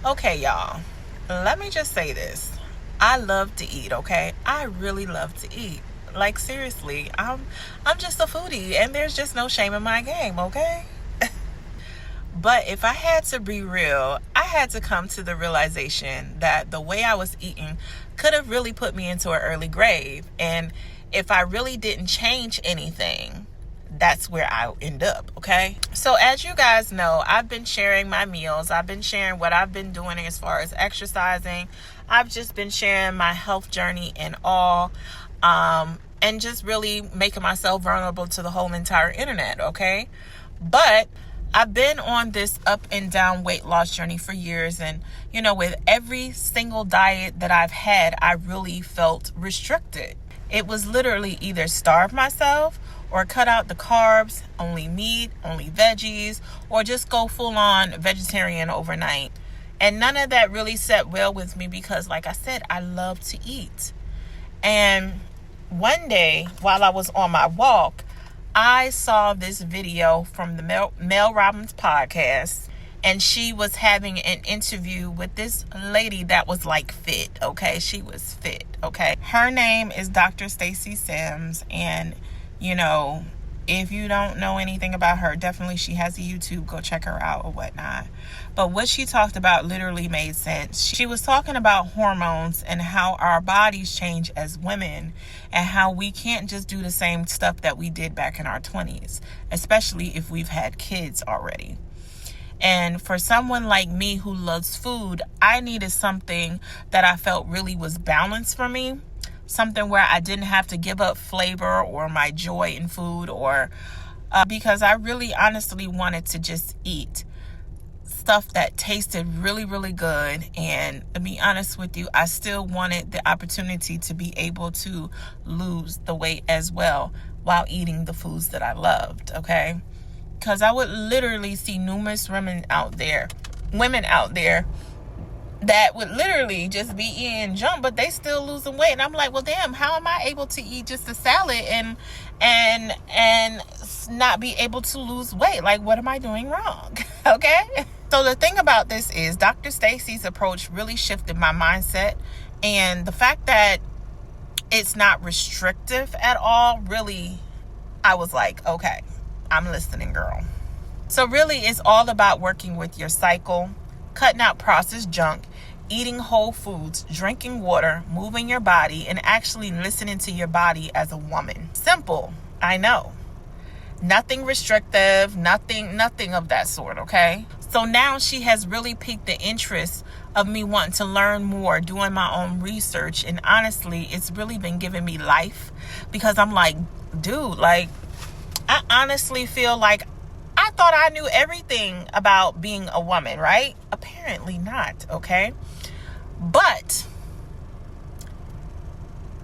Okay, y'all. Let me just say this. I love to eat, okay? I really love to eat. Like seriously, I'm just a foodie and there's just no shame in my game, okay? But if I had to be real, I had to come to the realization that the way I was eating could have really put me into an early grave. And if I really didn't change anything, that's where I end up, okay? So as you guys know, I've been sharing my meals. I've been sharing what I've been doing as far as exercising. I've just been sharing my health journey and all. And just really making myself vulnerable to the whole entire internet, okay? But I've been on this up and down weight loss journey for years. And, with every single diet that I've had, I really felt restricted. It was literally either starve myself or cut out the carbs, only meat, only veggies, or just go full on vegetarian overnight. And none of that really sat well with me because, like I said, I love to eat. And one day while I was on my walk, I saw this video from the Mel Robbins podcast, and she was having an interview with this lady that was like fit, okay? She was fit, okay? Her name is Dr. Stacy Sims, and, if you don't know anything about her, definitely she has a YouTube, go check her out or whatnot. But what she talked about literally made sense. She was talking about hormones and how our bodies change as women and how we can't just do the same stuff that we did back in our 20s, especially if we've had kids already. And for someone like me who loves food, I needed something that I felt really was balanced for me. Something where I didn't have to give up flavor or my joy in food, or because I really honestly wanted to just eat stuff that tasted really, really good. And to be honest with you, I still wanted the opportunity to be able to lose the weight as well while eating the foods that I loved, okay? Because I would literally see numerous women out there that would literally just be eating junk, but they still losing weight. And I'm like, well, damn, how am I able to eat just a salad and not be able to lose weight? Like, what am I doing wrong? Okay. So the thing about this is Dr. Stacy's approach really shifted my mindset, and the fact that it's not restrictive at all, really, I was like, okay, I'm listening, girl. So really, it's all about working with your cycle, cutting out processed junk, eating whole foods, drinking water, moving your body, and actually listening to your body as a woman. Simple, I know. Nothing restrictive, nothing of that sort, okay? So now she has really piqued the interest of me wanting to learn more, doing my own research, and honestly, it's really been giving me life because I'm like, dude, like, I honestly feel like I thought I knew everything about being a woman, right? Apparently not, okay? But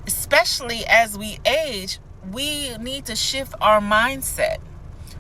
especially as we age, we need to shift our mindset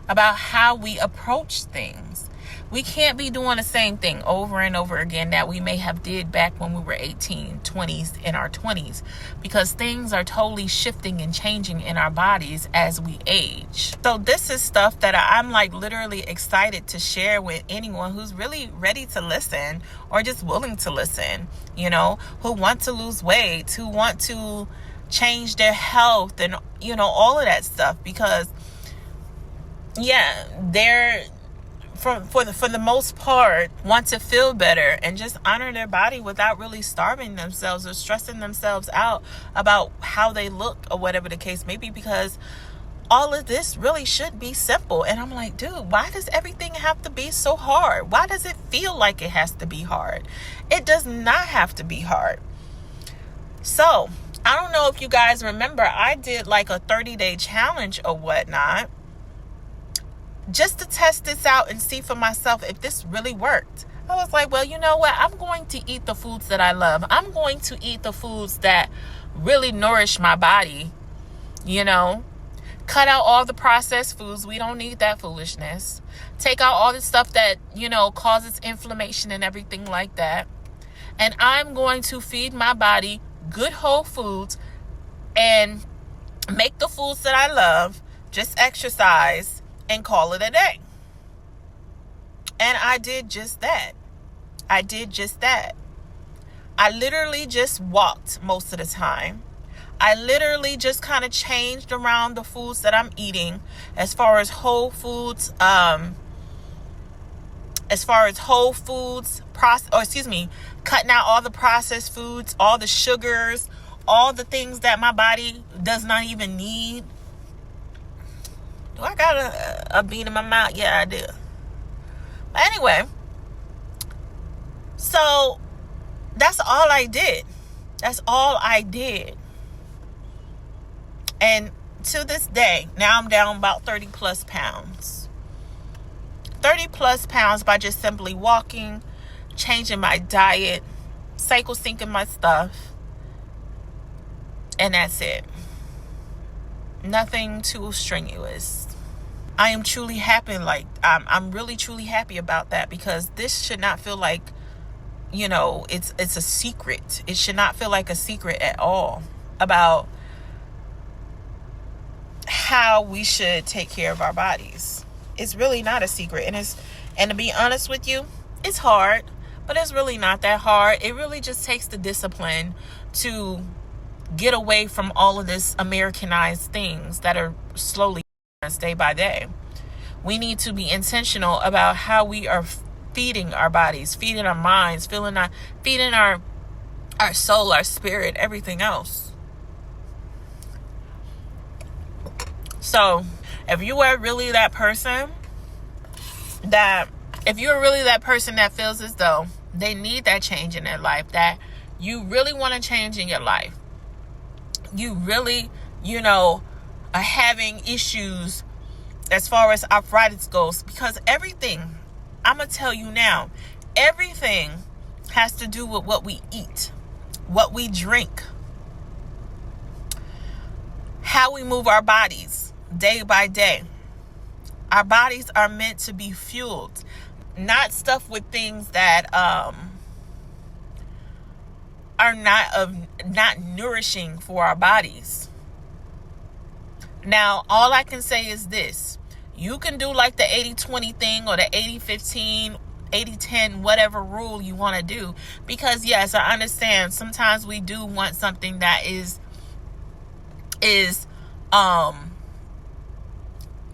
about how we approach things. We can't be doing the same thing over and over again that we may have did back when we were 18, 20s, in our 20s, because things are totally shifting and changing in our bodies as we age. So this is stuff that I'm like literally excited to share with anyone who's really ready to listen or just willing to listen, who want to lose weight, who want to change their health and, all of that stuff, because they're for the most part want to feel better and just honor their body without really starving themselves or stressing themselves out about how they look or whatever the case may be, because all of this really should be simple. And I'm like, dude, why does everything have to be so hard? Why does it feel like it has to be hard? It does not have to be hard. So I don't know if you guys remember, I did like a 30-day challenge or whatnot, just to test this out and see for myself if this really worked. I was like, well, you know what? I'm going to eat the foods that I love. I'm going to eat the foods that really nourish my body, Cut out all the processed foods. We don't need that foolishness. Take out all the stuff that, causes inflammation and everything like that. And I'm going to feed my body good whole foods and make the foods that I love, just exercise, and call it a day. And I did just that. I did just that. I literally just walked most of the time. I literally just kind of changed around the foods that I'm eating as far as whole foods, cutting out all the processed foods, all the sugars, all the things that my body does not even need. Do I got a bean in my mouth? Yeah, I do. But anyway, so that's all I did. That's all I did. And to this day, now I'm down about 30 plus pounds. 30 plus pounds by just simply walking, changing my diet, cycle syncing my stuff. And that's it. Nothing too strenuous. I am truly happy. I'm really truly happy about that, because this should not feel like, it's a secret. It should not feel like a secret at all about how we should take care of our bodies. It's really not a secret. And to be honest with you, it's hard, but it's really not that hard. It really just takes the discipline to get away from all of this Americanized things that are slowly us day by day. We need to be intentional about how we are feeding our bodies, feeding our minds, feeding our soul, our spirit, everything else. So if you are really that person that feels as though they need that change in their life, that you really want to change in your life, you really, are having issues as far as arthritis goes, because everything, I'm going to tell you now, everything has to do with what we eat, what we drink, how we move our bodies day by day. Our bodies are meant to be fueled, not stuffed with things that are not nourishing for our bodies. Now, all I can say is this. You can do like the 80-20 thing or the 80-15, 80-10, whatever rule you want to do. Because yes, I understand sometimes we do want something that is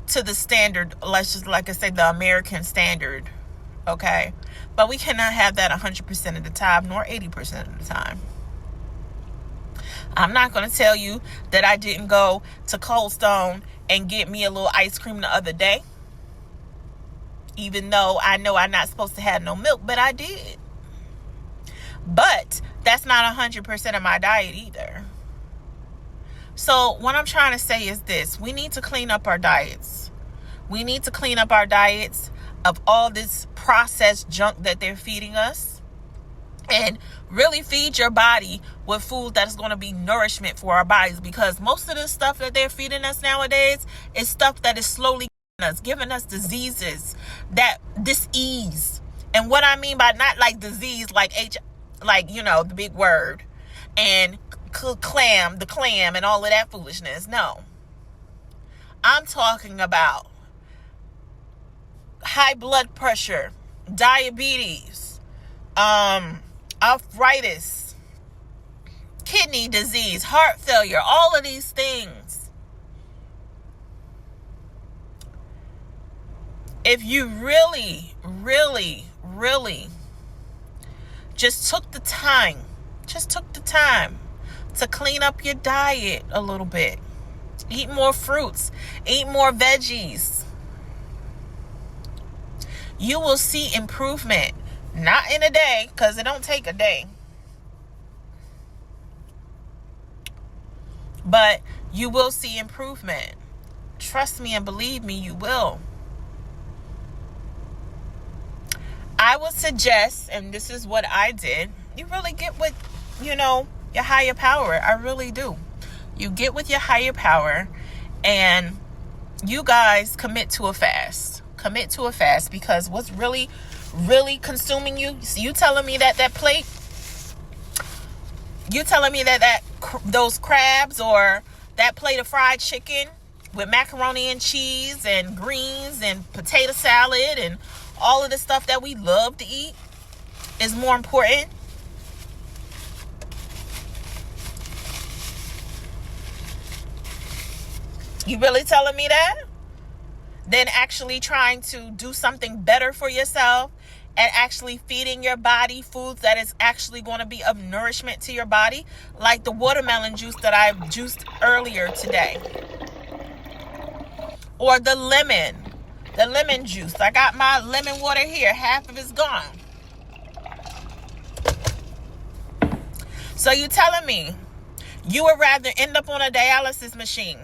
to the standard, let's just, like I say, the American standard, okay? But we cannot have that 100% of the time, nor 80% of the time. I'm not going to tell you that I didn't go to Cold Stone and get me a little ice cream the other day, even though I know I'm not supposed to have no milk, but I did. But that's not 100% of my diet either. So what I'm trying to say is this. We need to clean up our diets. We need to clean up our diets of all this processed junk that they're feeding us. And really feed your body with food that is going to be nourishment for our bodies. Because most of the stuff that they're feeding us nowadays is stuff that is slowly giving us diseases, that disease. And what I mean by not like disease, like the big word, and the clam and all of that foolishness. No. I'm talking about high blood pressure, diabetes, arthritis, kidney disease, heart failure, all of these things. If you really, really, really just took the time to clean up your diet a little bit, eat more fruits, eat more veggies, you will see improvement. Not in a day, because it don't take a day. But you will see improvement. Trust me and believe me, you will. I would suggest, and this is what I did, you really get with, your higher power. I really do. You get with your higher power and you guys commit to a fast. Commit to a fast, because what's really consuming you, you telling me that plate, you telling me that those crabs or that plate of fried chicken with macaroni and cheese and greens and potato salad and all of the stuff that we love to eat is more important? You really telling me that? Than actually trying to do something better for yourself and actually feeding your body foods that is actually going to be of nourishment to your body, like the watermelon juice that I juiced earlier today, or the lemon juice. I got my lemon water here, half of it's gone. So you telling me you would rather end up on a dialysis machine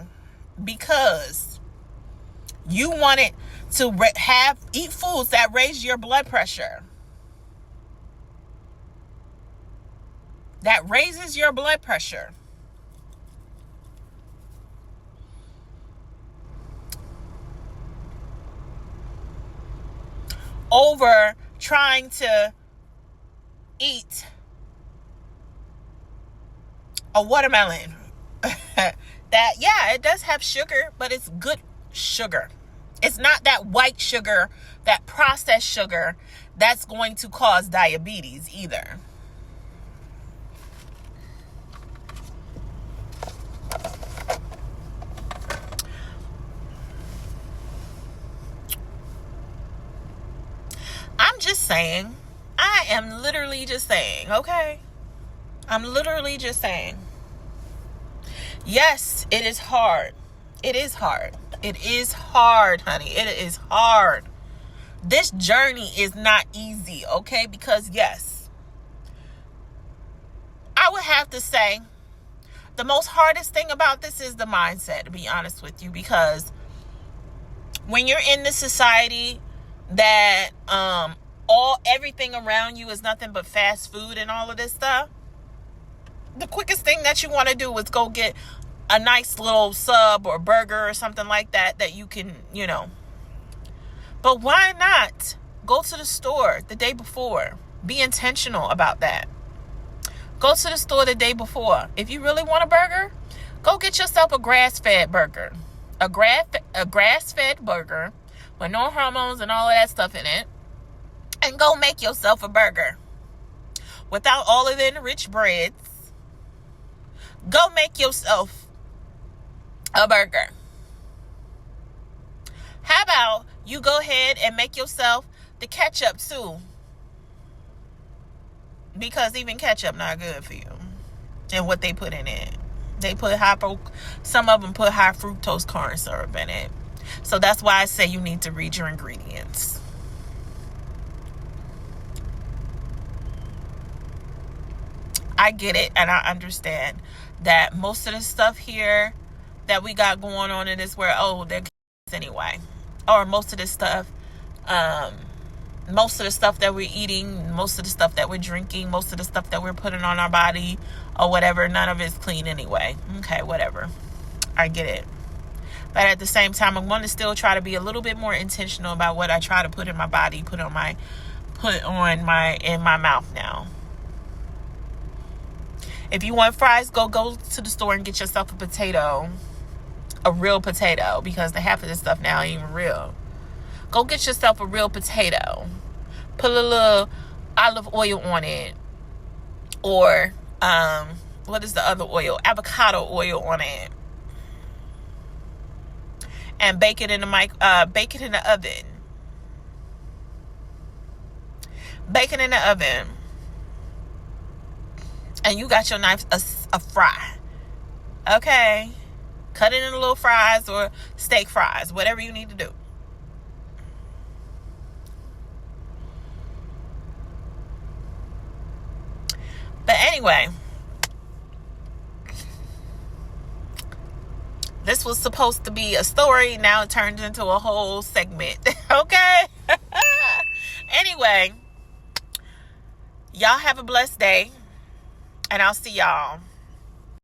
because you wanted to eat foods that raise your blood pressure, that raises your blood pressure, over trying to eat a watermelon that, yeah, it does have sugar, but it's good sugar. It's not that white sugar, that processed sugar that's going to cause diabetes either. I'm just saying. I am literally just saying, okay? I'm literally just saying. Yes, it is hard. It is hard. It is hard, honey. It is hard. This journey is not easy, okay? Because, yes, I would have to say the most hardest thing about this is the mindset, to be honest with you. Because when you're in this society that everything around you is nothing but fast food and all of this stuff, the quickest thing that you want to do is go get a nice little sub or burger or something like that you can, But why not go to the store the day before? Be intentional about that. Go to the store the day before. If you really want a burger, go get yourself a grass-fed burger. A grass-fed burger with no hormones and all of that stuff in it. And go make yourself a burger. Without all of the enriched breads. Go make yourself a burger. How about you go ahead and make yourself the ketchup too? Because even ketchup not good for you. And what they put in it. They put some of them put high fructose corn syrup in it. So that's why I say you need to read your ingredients. I get it and I understand that most of the stuff here that we got going on in this world, they're anyway. Or most of the stuff that we're eating, most of the stuff that we're drinking, most of the stuff that we're putting on our body or whatever, none of it's clean anyway. Okay, whatever. I get it. But at the same time, I'm going to still try to be a little bit more intentional about what I try to put in my body, put in my mouth now. If you want fries, go to the store and get yourself a potato. A real potato, because the half of this stuff now ain't even real. Go get yourself a real potato. Put a little olive oil on it. Or, what is the other oil? Avocado oil on it. And bake it in the bake it in the oven. Bake it in the oven. And you got your knife a fry. Okay? Cut it into little fries or steak fries, whatever you need to do. But anyway, this was supposed to be a story. Now it turned into a whole segment. Okay? Anyway, y'all have a blessed day. And I'll see y'all